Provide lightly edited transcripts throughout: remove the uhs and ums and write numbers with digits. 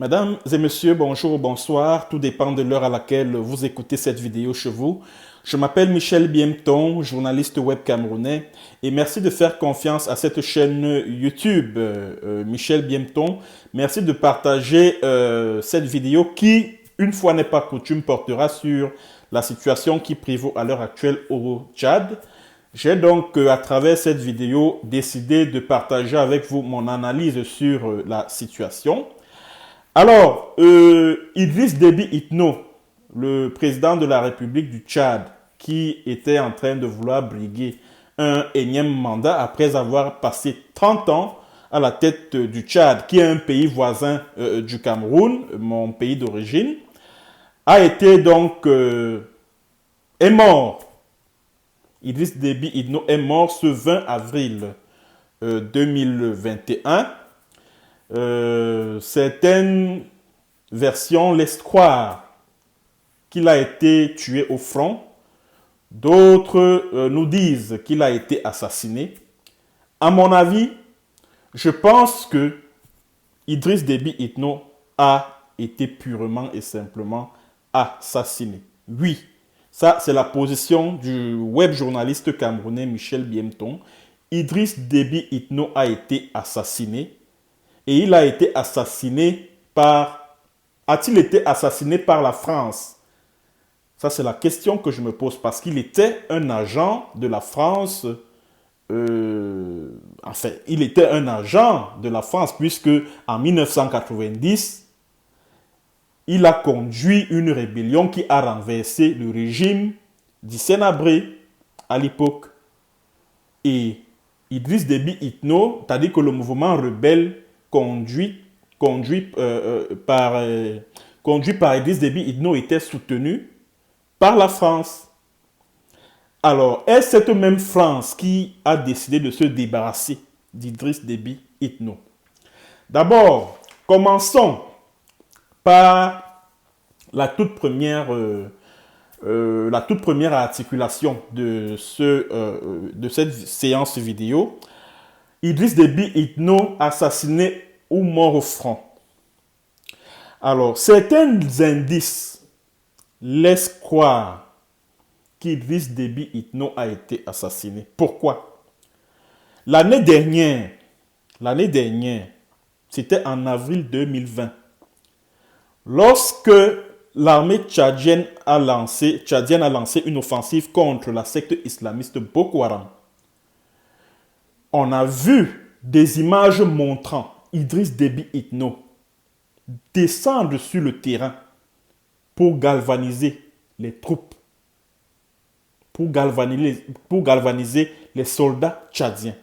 Mesdames et messieurs, bonjour ou bonsoir, tout dépend de l'heure à laquelle vous écoutez cette vidéo chez vous. Je m'appelle Michel Biemton, journaliste web camerounais, et merci de faire confiance à cette chaîne YouTube, Michel Biemton. Merci de partager cette vidéo qui, une fois n'est pas coutume, portera sur la situation qui prévaut à l'heure actuelle au Tchad. J'ai donc, à travers cette vidéo, décidé de partager avec vous mon analyse sur la situation. Alors, Idriss Déby Itno, le président de la République du Tchad, qui était en train de vouloir briguer un énième mandat après avoir passé 30 ans à la tête du Tchad, qui est un pays voisin du Cameroun, mon pays d'origine, a été donc est mort. Idriss Déby Itno est mort ce 20 avril 2021. Certaines versions laissent croire qu'il a été tué au front. D'autres nous disent qu'il a été assassiné. À mon avis, je pense que Idriss Déby Itno a été purement et simplement assassiné. Oui, ça c'est la position du web journaliste camerounais Michel Biemton. Idriss Déby Itno a été assassiné. Et il a été assassiné par... A-t-il été assassiné par la France? Ça, c'est la question que je me pose parce qu'il était un agent de la France. Enfin, il était un agent de la France puisque en 1990, il a conduit une rébellion qui a renversé le régime d'Hissène Habré à l'époque. Et Idriss Déby Itno, c'est-à-dire que le mouvement rebelle conduit par Idriss Déby Itno était soutenu par la France. Alors, est-ce cette même France qui a décidé de se débarrasser d'Idriss Déby Itno? D'abord, commençons par la toute première articulation de cette séance vidéo. Idriss Déby Itno assassiné ou mort au front. Alors, certains indices laissent croire qu'Idriss Déby Itno a été assassiné. Pourquoi? L'année dernière, c'était en avril 2020, lorsque l'armée tchadienne a lancé une offensive contre la secte islamiste Boko Haram. On a vu des images montrant Idriss Déby Itno descendre sur le terrain pour galvaniser les troupes, pour galvaniser les soldats tchadiens.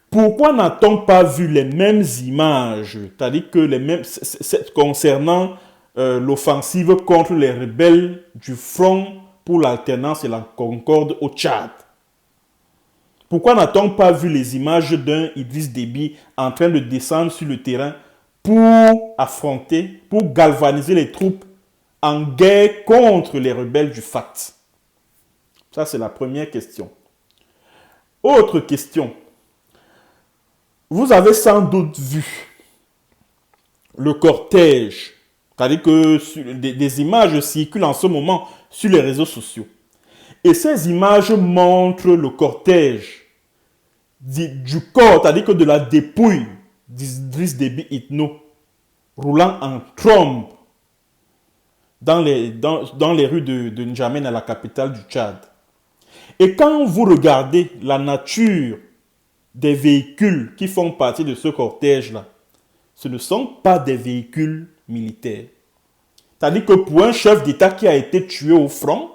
Pourquoi n'a-t-on pas vu les mêmes images, c'est-à-dire que les mêmes concernant l'offensive contre les rebelles du Front pour l'alternance et la concorde au Tchad? Pourquoi n'a-t-on pas vu les images d'un Idriss Déby en train de descendre sur le terrain pour affronter, pour galvaniser les troupes en guerre contre les rebelles du FAT? Ça, c'est la première question. Autre question. Vous avez sans doute vu le cortège, c'est-à-dire que des images circulent en ce moment sur les réseaux sociaux. Et ces images montrent le cortège du corps, c'est-à-dire que de la dépouille d'Idriss Déby Itno, roulant en trombe dans les rues de N'Djamena, la capitale du Tchad. Et quand vous regardez la nature des véhicules qui font partie de ce cortège-là, ce ne sont pas des véhicules militaires. C'est-à-dire que pour un chef d'État qui a été tué au front,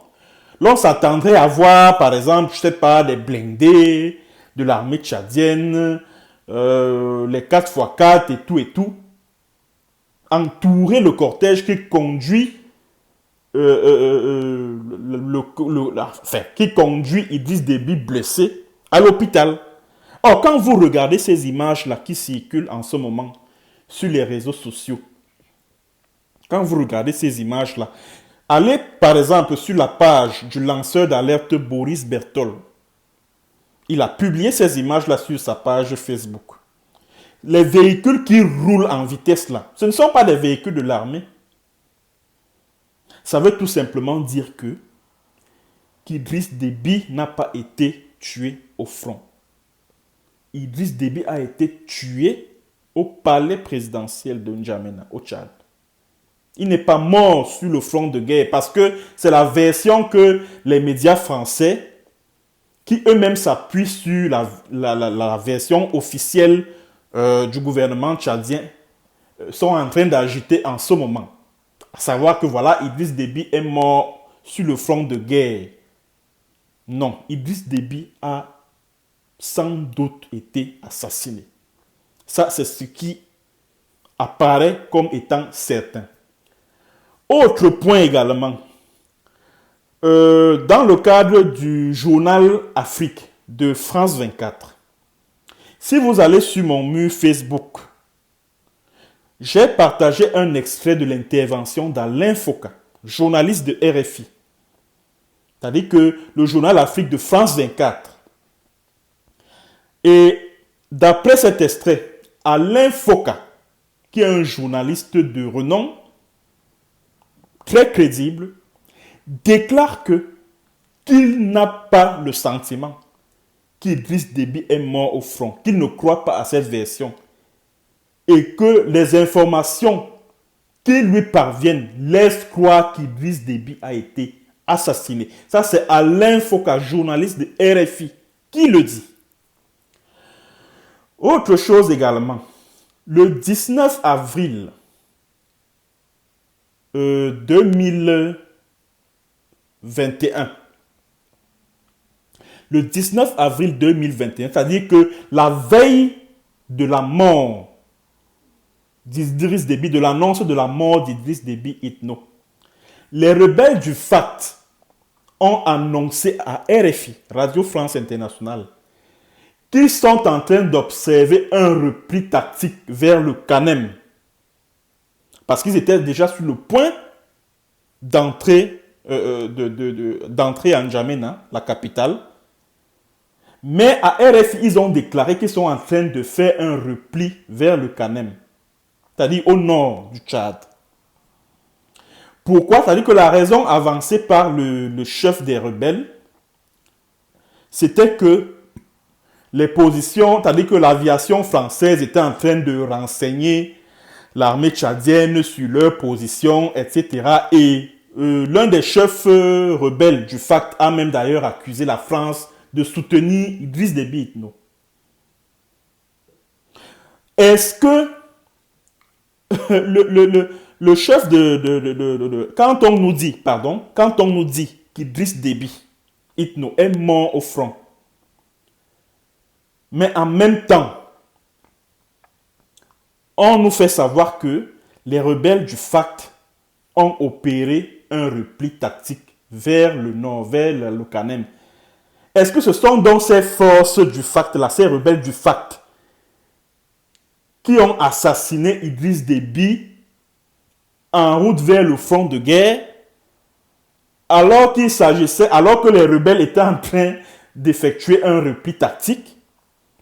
l'on s'attendrait à voir, par exemple, je ne sais pas, des blindés de l'armée tchadienne, les 4x4 et tout, entourer le cortège qui conduit qui conduit Idriss Déby blessé à l'hôpital. Or, quand vous regardez ces images-là qui circulent en ce moment sur les réseaux sociaux, quand vous regardez ces images-là, allez par exemple sur la page du lanceur d'alerte Boris Bertol. Il a publié ces images-là sur sa page Facebook. les véhicules qui roulent en vitesse là, ce ne sont pas des véhicules de l'armée. Ça veut tout simplement dire que qu'Idriss Déby n'a pas été tué au front. Idriss Déby a été tué au palais présidentiel de N'Djamena, au Tchad. Il n'est pas mort sur le front de guerre parce que c'est la version que les médias français, qui eux-mêmes s'appuient sur la version officielle du gouvernement tchadien, sont en train d'agiter en ce moment. À savoir que voilà, Idriss Déby est mort sur le front de guerre. Non, Idriss Déby a sans doute été assassiné. Ça, c'est ce qui apparaît comme étant certain. Autre point également, dans le cadre du journal Afrique de France 24, si vous allez sur mon mur Facebook, j'ai partagé un extrait de l'intervention d'Alain Foka, journaliste de RFI. C'est-à-dire que le journal Afrique de France 24. Et d'après cet extrait, Alain Foka, qui est un journaliste de renom, très crédible, déclare qu'il n'a pas le sentiment qu'Idriss Déby est mort au front, qu'il ne croit pas à cette version et que les informations qui lui parviennent laissent croire qu'Idriss Déby a été assassiné. Ça, c'est Alain Foka, journaliste de RFI, qui le dit. Autre chose également, le 19 avril 2021, le 19 avril 2021, c'est-à-dire que la veille de la mort d'Idriss Déby, de l'annonce de la mort d'Idriss Déby Itno, les rebelles du FAT ont annoncé à RFI, Radio France Internationale, qu'ils sont en train d'observer un repli tactique vers le Kanem. Parce qu'ils étaient déjà sur le point d'entrer en N'Djamena, la capitale. Mais à RFI, ils ont déclaré qu'ils sont en train de faire un repli vers le Kanem, c'est-à-dire au nord du Tchad. Pourquoi? C'est-à-dire que la raison avancée par le chef des rebelles, c'était que les positions, c'est-à-dire que l'aviation française était en train de renseigner l'armée tchadienne sur leurs positions, etc. Et l'un des chefs rebelles du FAT a même d'ailleurs accusé la France de soutenir Idriss Déby Itno. Est-ce que le chef quand on nous dit qu'Idriss Déby Itno est mort au front, mais en même temps, on nous fait savoir que les rebelles du FAT ont opéré un repli tactique vers le nord, vers le Kanem. Est-ce que ce sont donc ces forces du FAT, là, ces rebelles du FAT, qui ont assassiné Idriss Déby en route vers le front de guerre, alors que les rebelles étaient en train d'effectuer un repli tactique?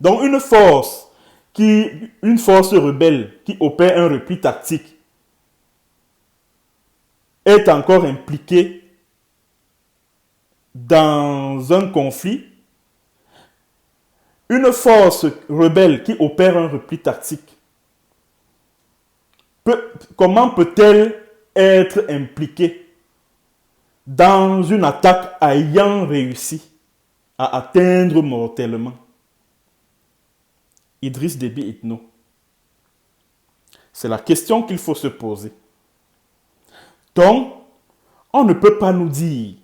Donc une force rebelle qui opère un repli tactique est encore impliquée dans un conflit. Une force rebelle qui opère un repli tactique, comment peut-elle être impliquée dans une attaque ayant réussi à atteindre mortellement Idriss Déby Itno? C'est la question qu'il faut se poser. Donc, on ne peut pas nous dire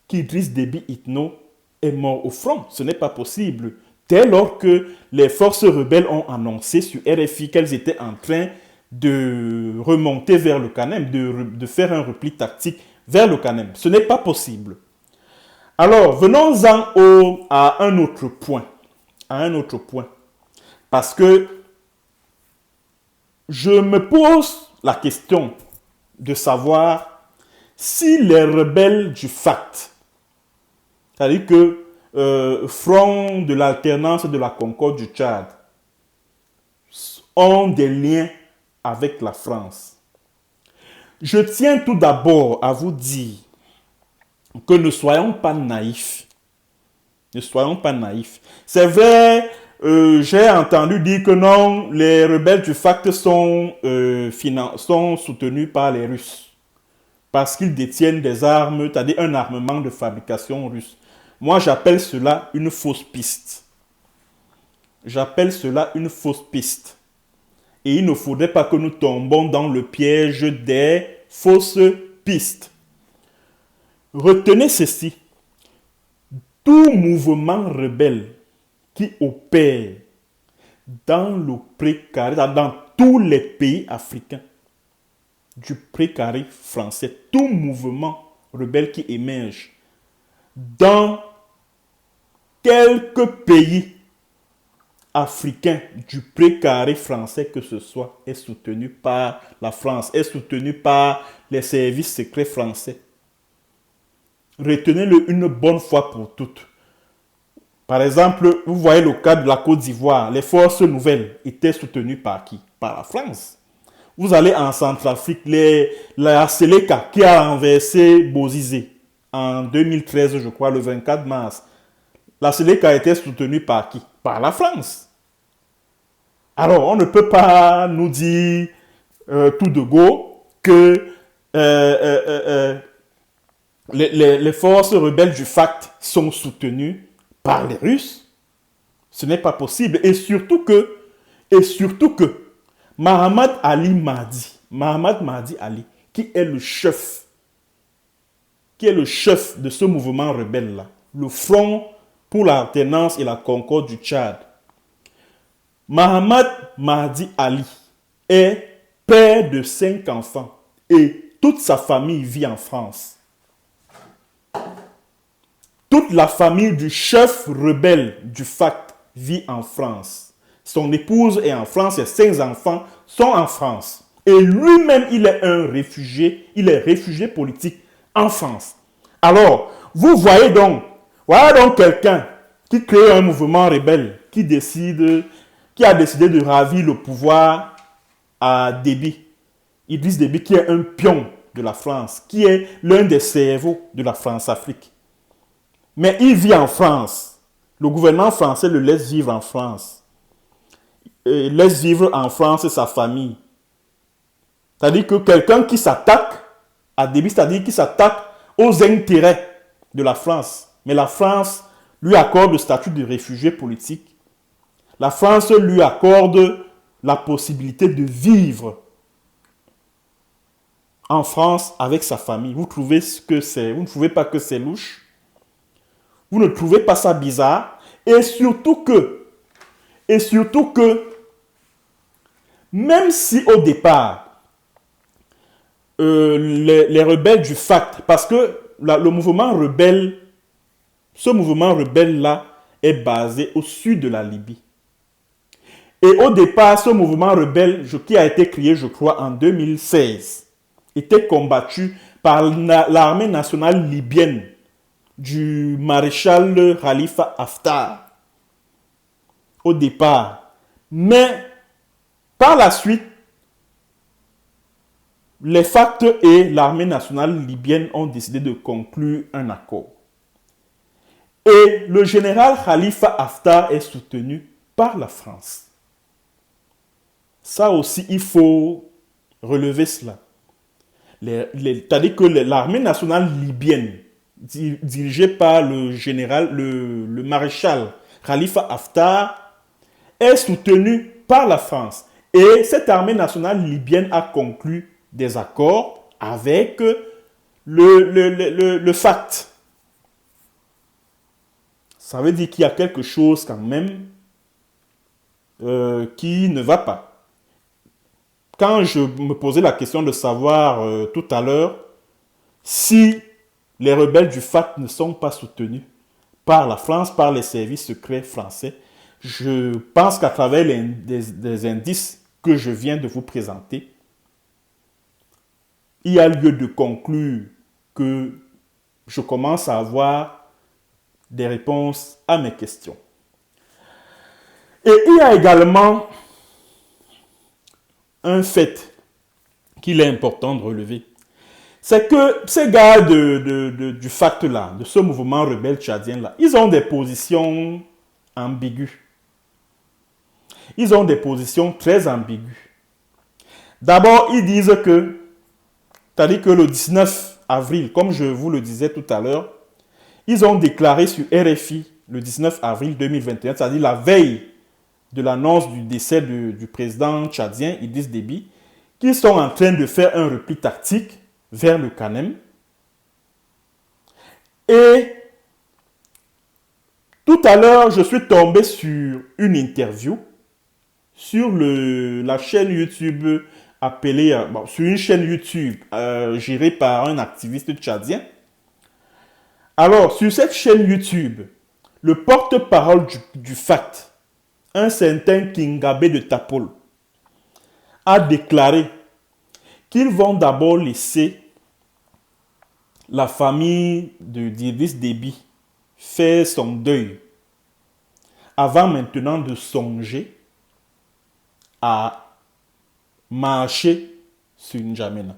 qu'Idriss Déby Itno est mort au front. Ce n'est pas possible. Dès lors que les forces rebelles ont annoncé sur RFI qu'elles étaient en train de remonter vers le Kanem, de faire un repli tactique vers le Kanem. Ce n'est pas possible. Alors, venons-en à un autre point. Parce que je me pose la question de savoir si les rebelles du FAT, c'est-à-dire que Front de l'alternance de la Concorde du Tchad, ont des liens avec la France. Je tiens tout d'abord à vous dire que ne soyons pas naïfs. Ne soyons pas naïfs. C'est vrai, j'ai entendu dire que non, les rebelles du FACT sont soutenus par les Russes. Parce qu'ils détiennent des armes, c'est-à-dire un armement de fabrication russe. Moi, j'appelle cela une fausse piste. J'appelle cela une fausse piste. Et il ne faudrait pas que nous tombions dans le piège des fausses pistes. Retenez ceci. Tout mouvement rebelle qui opère dans le précaré, dans tous les pays africains, du précaré français, tout mouvement rebelle qui émerge dans quelques pays africains du précaré français que ce soit, est soutenu par la France, est soutenu par les services secrets français. Retenez-le une bonne fois pour toutes. Par exemple, vous voyez le cas de la Côte d'Ivoire, les forces nouvelles étaient soutenues par qui? Par la France. Vous allez en Centrafrique, la Seleka qui a renversé Bozizé en 2013, je crois, le 24 mars. La Seleka a été soutenue par qui? Par la France. Alors, on ne peut pas nous dire tout de go que les forces rebelles du FACT sont soutenues par les Russes. Ce n'est pas possible. Et surtout que Mahamat Ali Mahdi Ali, qui est le chef de ce mouvement rebelle-là, le Front pour l'alternance et la concorde du Tchad. Mahamat Mahdi Ali est père de 5 enfants et toute sa famille vit en France. Toute la famille du chef rebelle du FACT vit en France. Son épouse est en France et 5 enfants sont en France. Et lui-même, il est un réfugié, il est réfugié politique en France. Alors, vous voyez donc, voilà donc quelqu'un qui crée un mouvement rebelle, qui a décidé de ravir le pouvoir à Déby. Idriss Déby, qui est un pion de la France, qui est l'un des cerveaux de la France-Afrique. Mais il vit en France. Le gouvernement français le laisse vivre en France. Il laisse vivre en France sa famille. C'est-à-dire que quelqu'un qui s'attaque à Déby, c'est-à-dire qui s'attaque aux intérêts de la France. Mais la France lui accorde le statut de réfugié politique. La France lui accorde la possibilité de vivre en France avec sa famille. Vous trouvez que c'est, vous ne trouvez pas que c'est louche? Vous ne trouvez pas ça bizarre? Et surtout que, même si au départ, les rebelles du FACT, parce que le mouvement rebelle, ce mouvement rebelle-là est basé au sud de la Libye. Et au départ, ce mouvement rebelle, qui a été créé, je crois, en 2016, était combattu par l'armée nationale libyenne du maréchal Khalifa Haftar. Au départ. Mais, par la suite, les FACT et l'armée nationale libyenne ont décidé de conclure un accord. Et le général Khalifa Haftar est soutenu par la France. Ça aussi, il faut relever cela. C'est-à-dire que l'armée nationale libyenne, dirigée par le général, le maréchal Khalifa Haftar, est soutenue par la France. Et cette armée nationale libyenne a conclu des accords avec le FACT. Ça veut dire qu'il y a quelque chose quand même qui ne va pas. Quand je me posais la question de savoir tout à l'heure si les rebelles du FACT ne sont pas soutenus par la France, par les services secrets français, je pense qu'à travers des indices que je viens de vous présenter, il y a lieu de conclure que je commence à avoir des réponses à mes questions. Et il y a également un fait qu'il est important de relever. C'est que ces gars du FACT-là, de ce mouvement rebelle tchadien-là, ils ont des positions ambiguës. Ils ont des positions très ambiguës. D'abord, ils disent que, c'est-à-dire que le 19 avril, comme je vous le disais tout à l'heure, ils ont déclaré sur RFI le 19 avril 2021, c'est-à-dire la veille de l'annonce du décès du président tchadien Idriss Déby, qu'ils sont en train de faire un repli tactique vers le Kanem. Et tout à l'heure, je suis tombé sur une interview sur la chaîne YouTube appelée, sur une chaîne YouTube gérée par un activiste tchadien. Alors, sur cette chaîne YouTube, le porte-parole du FACT, un certain Kingabé de Tapol, a déclaré qu'ils vont d'abord laisser la famille d'Idriss Déby faire son deuil avant maintenant de songer à marcher sur N'Djamena.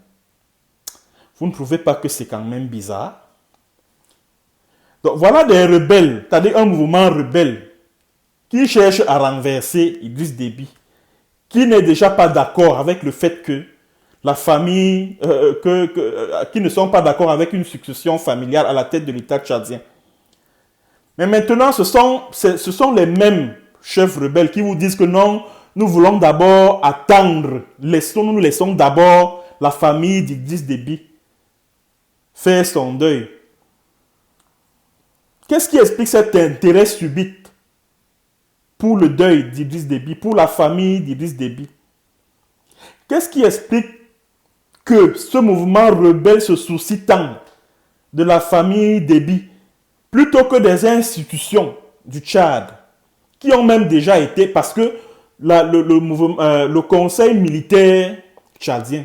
Vous ne trouvez pas que c'est quand même bizarre? Donc voilà des rebelles, c'est-à-dire un mouvement rebelle qui cherche à renverser Idriss Déby, qui n'est déjà pas d'accord avec le fait que la famille, qui ne sont pas d'accord avec une succession familiale à la tête de l'État tchadien. Mais maintenant, ce sont les mêmes chefs rebelles qui vous disent que non, nous voulons d'abord attendre, nous laissons d'abord la famille d'Idriss Déby faire son deuil. Qu'est-ce qui explique cet intérêt subit pour le deuil d'Idriss Déby, pour la famille d'Idriss Déby? Qu'est-ce qui explique que ce mouvement rebelle se soucie tant de la famille Déby plutôt que des institutions du Tchad qui ont même déjà été, parce que le conseil militaire tchadien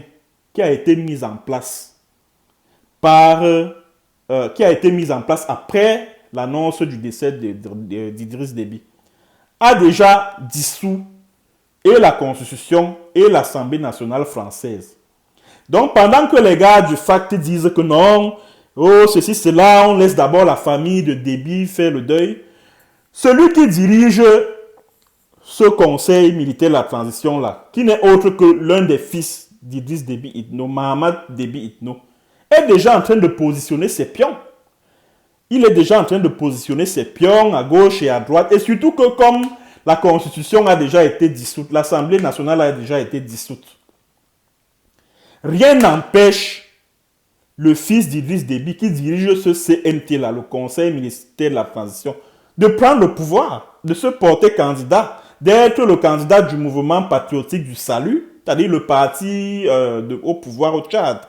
qui a été mis en place après l'annonce du décès d'Idriss Déby a déjà dissous et la Constitution et l'Assemblée nationale française. Donc, pendant que les gars du FACT disent que non, oh, ceci, cela, on laisse d'abord la famille de Déby faire le deuil, celui qui dirige ce conseil militaire de la transition-là, qui n'est autre que l'un des fils d'Idriss Déby Itno, Mahamat Déby Itno, est déjà en train de positionner ses pions. Il est déjà en train de positionner ses pions à gauche et à droite, et surtout que comme la Constitution a déjà été dissoute, l'Assemblée nationale a déjà été dissoute, rien n'empêche le fils d'Idriss Déby qui dirige ce CNT-là, le Conseil militaire de la transition, de prendre le pouvoir, de se porter candidat, d'être le candidat du mouvement patriotique du salut, c'est-à-dire le parti au pouvoir au Tchad.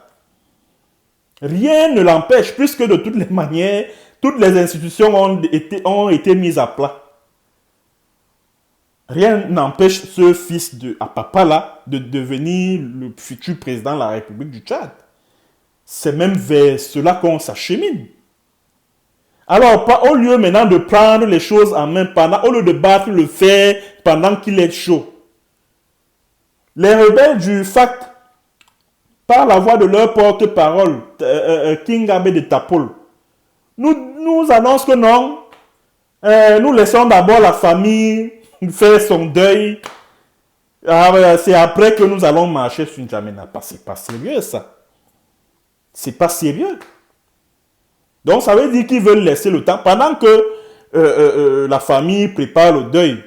Rien ne l'empêche, puisque de toutes les manières, toutes les institutions ont été mises à plat. Rien n'empêche ce fils de Apapa-là de devenir le futur président de la République du Tchad. C'est même vers cela qu'on s'achemine. Alors, au lieu maintenant de prendre les choses en main, au lieu de battre le fer pendant qu'il est chaud, les rebelles du FACT, par la voix de leur porte-parole, Kingabé de Tapol, nous annoncent que non, nous laissons d'abord la famille faire son deuil. C'est après que nous allons marcher sur N'Djamena. C'est pas sérieux ça. C'est pas sérieux. Donc ça veut dire qu'ils veulent laisser le temps. Pendant que la famille prépare le deuil,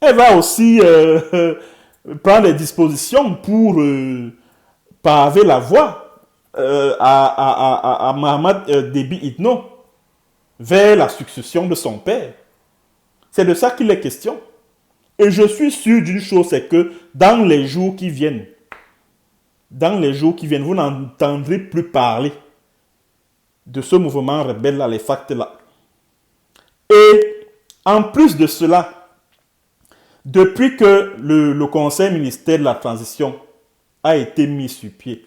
elle va aussi prendre des dispositions pour paver la voie à Mahamat Déby Itno vers la succession de son père. C'est de ça qu'il est question. Et je suis sûr d'une chose, c'est que dans les jours qui viennent, vous n'entendrez plus parler de ce mouvement rebelle-là, les FACT-là. Et en plus de cela, depuis que le Conseil militaire de la transition a été mis sur pied,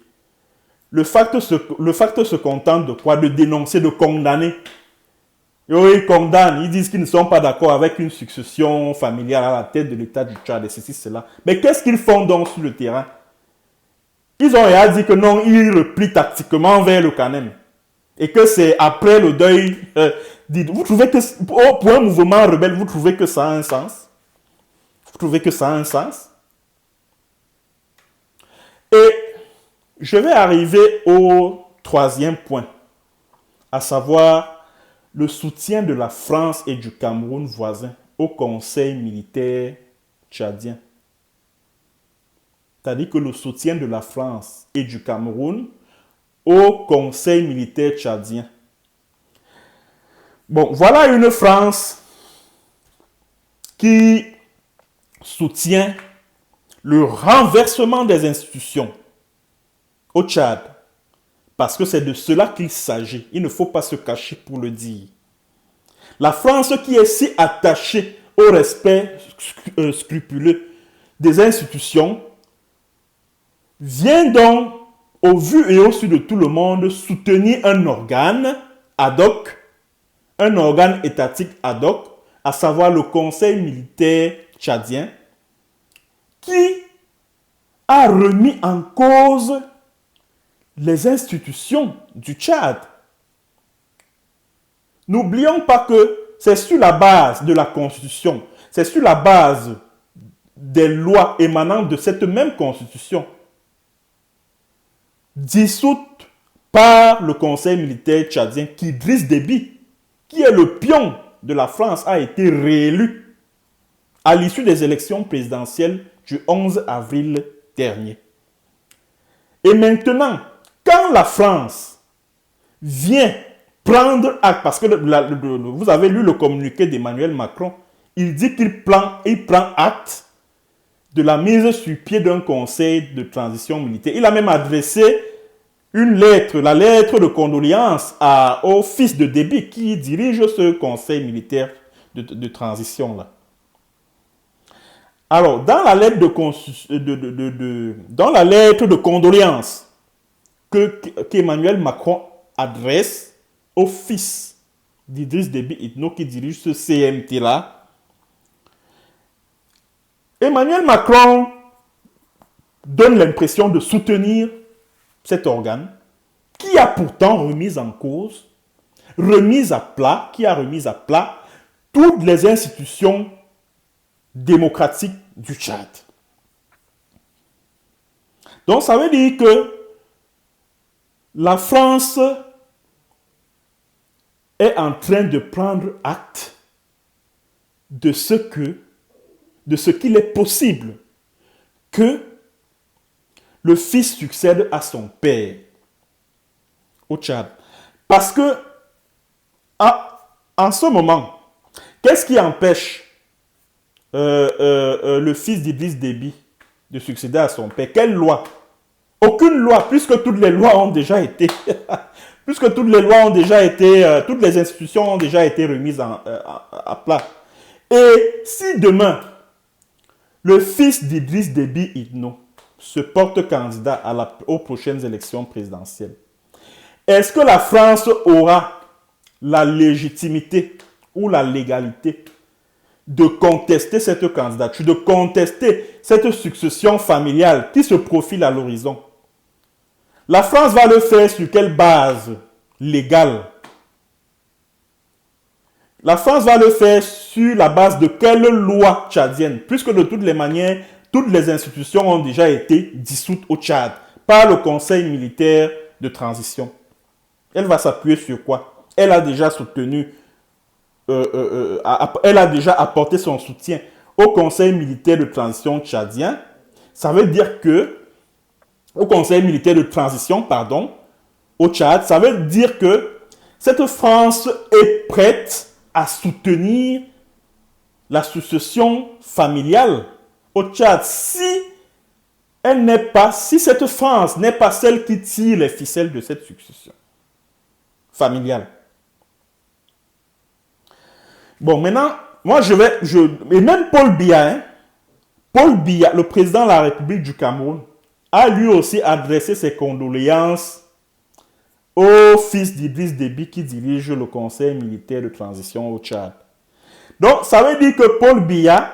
le FACT se contente de quoi? De dénoncer, de condamner. Et ils condamnent, ils disent qu'ils ne sont pas d'accord avec une succession familiale à la tête de l'État du Tchad et ceci, cela. Mais qu'est-ce qu'ils font donc sur le terrain? Ils ont dit que non, ils replient tactiquement vers le Kanem. Et que c'est après le deuil. Vous trouvez que, pour un mouvement rebelle, vous trouvez que ça a un sens? Vous trouvez que ça a un sens? Et je vais arriver au troisième point, à savoir le soutien de la France et du Cameroun voisin au Conseil militaire tchadien. C'est-à-dire que le soutien de la France et du Cameroun au Conseil militaire tchadien. Bon, voilà une France qui soutient le renversement des institutions au Tchad. Parce que c'est de cela qu'il s'agit. Il ne faut pas se cacher pour le dire. La France qui est si attachée au respect scrupuleux des institutions vient donc, au vu et au su de tout le monde, soutenir un organe ad hoc, un organe étatique ad hoc, à savoir le Conseil militaire tchadien, qui a remis en cause les institutions du Tchad. N'oublions pas que c'est sur la base de la Constitution, c'est sur la base des lois émanant de cette même Constitution, dissoute par le Conseil militaire tchadien, qu'Idriss Déby, qui est le pion de la France, a été réélu à l'issue des élections présidentielles du 11 avril dernier. Et maintenant, quand la France vient prendre acte, parce que vous avez lu le communiqué d'Emmanuel Macron, il dit qu'il prend acte de la mise sur pied d'un conseil de transition militaire. Il a même adressé une lettre, la lettre de condoléances au fils de Déby qui dirige ce conseil militaire de transition-là. Alors, dans la lettre de condoléances qu'Emmanuel Macron adresse au fils d'Idriss Déby Itno qui dirige ce CMT-là, Emmanuel Macron donne l'impression de soutenir cet organe qui a pourtant remis en cause, remis à plat toutes les institutions démocratiques du Tchad. Donc ça veut dire que la France est en train de prendre acte de ce qu'il est possible que le fils succède à son père au Tchad. Parce que en ce moment, qu'est-ce qui empêche le fils d'Idriss Déby de succéder à son père? Quelle loi? Aucune loi, puisque toutes les lois ont déjà été puisque toutes les lois ont déjà été toutes les institutions ont déjà été remises à plat. Et si demain le fils d'Idriss Déby Itno se porte candidat aux prochaines élections présidentielles, est-ce que la France aura la légitimité ou la légalité de contester cette candidature, de contester cette succession familiale qui se profile à l'horizon? La France va le faire sur quelle base légale? La France va le faire sur la base de quelle loi tchadienne? Puisque de toutes les manières, toutes les institutions ont déjà été dissoutes au Tchad par le Conseil militaire de transition. Elle va s'appuyer sur quoi? Elle a déjà soutenu, elle a déjà apporté son soutien au Conseil militaire de transition tchadien. Ça veut dire que, au Conseil militaire de transition, pardon, au Tchad, ça veut dire que cette France est prête à soutenir la succession familiale au Tchad si cette France n'est pas celle qui tire les ficelles de cette succession familiale. Bon, maintenant, moi et même Paul Biya, le président de la République du Cameroun, a lui aussi adressé ses condoléances au fils d'Idriss Déby qui dirige le conseil militaire de transition au Tchad. Donc, ça veut dire que Paul Biya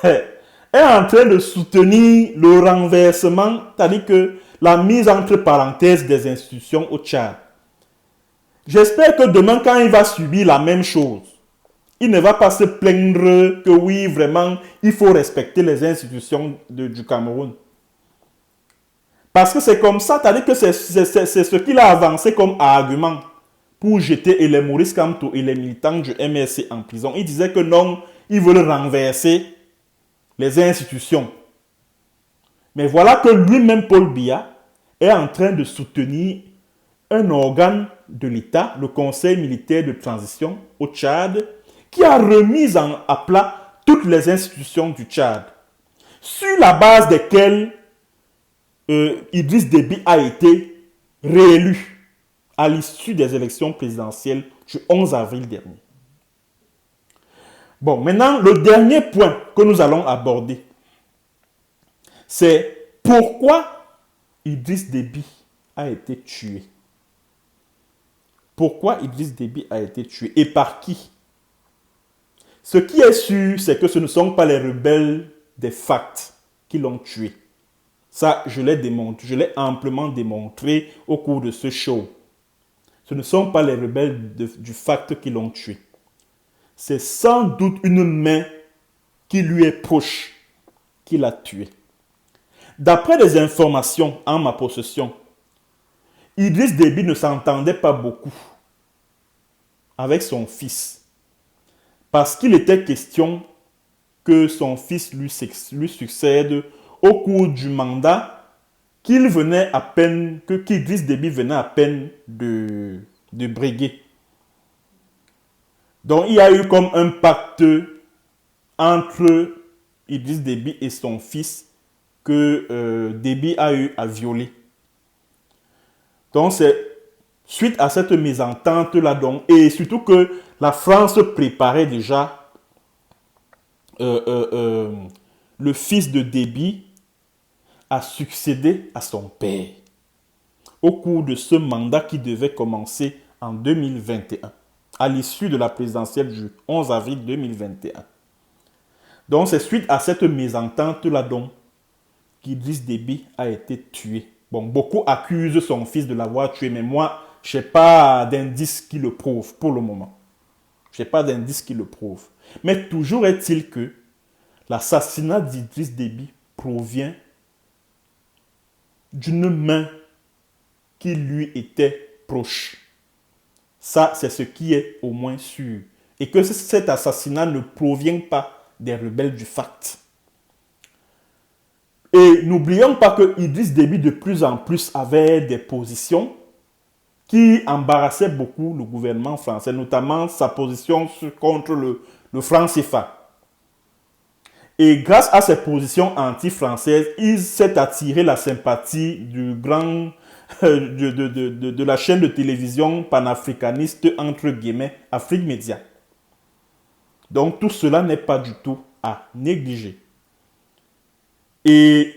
est en train de soutenir le renversement, c'est-à-dire que la mise entre parenthèses des institutions au Tchad. J'espère que demain, quand il va subir la même chose, il ne va pas se plaindre que oui, vraiment, il faut respecter les institutions du Cameroun. Parce que c'est comme ça, c'est-à-dire que c'est ce qu'il a avancé comme argument pour jeter les Maurice Kamto et les militants du MRC en prison. Il disait que non, ils veulent renverser les institutions. Mais voilà que lui-même, Paul Biya, est en train de soutenir un organe de l'État, le Conseil militaire de transition au Tchad, qui a remis à plat toutes les institutions du Tchad, sur la base desquelles Idriss Déby a été réélu à l'issue des élections présidentielles du 11 avril dernier. Bon, maintenant, le dernier point que nous allons aborder, c'est pourquoi Idriss Déby a été tué. Pourquoi Idriss Déby a été tué et par qui? Ce qui est sûr, c'est que ce ne sont pas les rebelles des FACT qui l'ont tué. Ça, je l'ai amplement démontré au cours de ce show. Ce ne sont pas les rebelles du FACT qui l'ont tué. C'est sans doute une main qui lui est proche qui l'a tué. D'après les informations en ma possession, Idriss Déby ne s'entendait pas beaucoup avec son fils. Parce qu'il était question que son fils lui succède au cours du mandat qu'Idriss Déby venait à peine de briguer. Donc il y a eu comme un pacte entre Idriss Déby et son fils que Déby a eu à violer. Donc c'est suite à cette mésentente-là, et surtout que la France préparait déjà le fils de Déby à succéder à son père au cours de ce mandat qui devait commencer en 2021, à l'issue de la présidentielle du 11 avril 2021. Donc c'est suite à cette mésentente-là qu'Idriss Déby a été tué. Bon, beaucoup accusent son fils de l'avoir tué, mais moi, je n'ai pas d'indice qui le prouve pour le moment. Je n'ai pas d'indice qui le prouve. Mais toujours est-il que l'assassinat d'Idriss Déby provient d'une main qui lui était proche. Ça, c'est ce qui est au moins sûr. Et que cet assassinat ne provient pas des rebelles du FACT. Et n'oublions pas que Idriss Déby de plus en plus avait des positions qui embarrassaient beaucoup le gouvernement français, notamment sa position contre le franc CFA. Et grâce à ses positions anti-françaises, il s'est attiré la sympathie de la chaîne de télévision panafricaniste, entre guillemets, Afrique Média. Donc tout cela n'est pas du tout à négliger. Et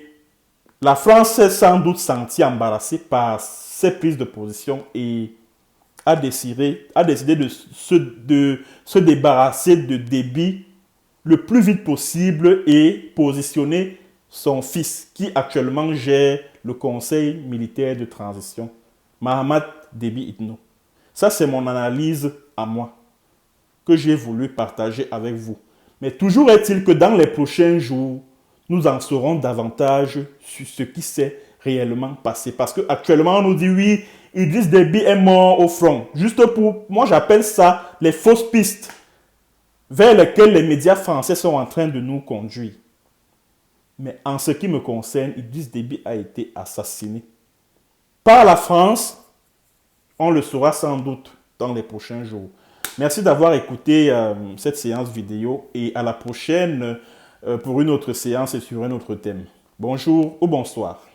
la France s'est sans doute sentie embarrassée par ces prises de position et a décidé de se débarrasser de Déby le plus vite possible et positionner son fils qui actuellement gère le Conseil militaire de transition, Mahamat Déby Itno. Ça, c'est mon analyse à moi que j'ai voulu partager avec vous. Mais toujours est-il que dans les prochains jours, nous en saurons davantage sur ce qui s'est réellement passé. Parce qu'actuellement, on nous dit oui, Idriss Déby est mort au front. Juste pour, moi j'appelle ça les fausses pistes vers lesquelles les médias français sont en train de nous conduire. Mais en ce qui me concerne, Idriss Déby a été assassiné par la France. On le saura sans doute dans les prochains jours. Merci d'avoir écouté cette séance vidéo et à la prochaine pour une autre séance et sur un autre thème. Bonjour ou bonsoir.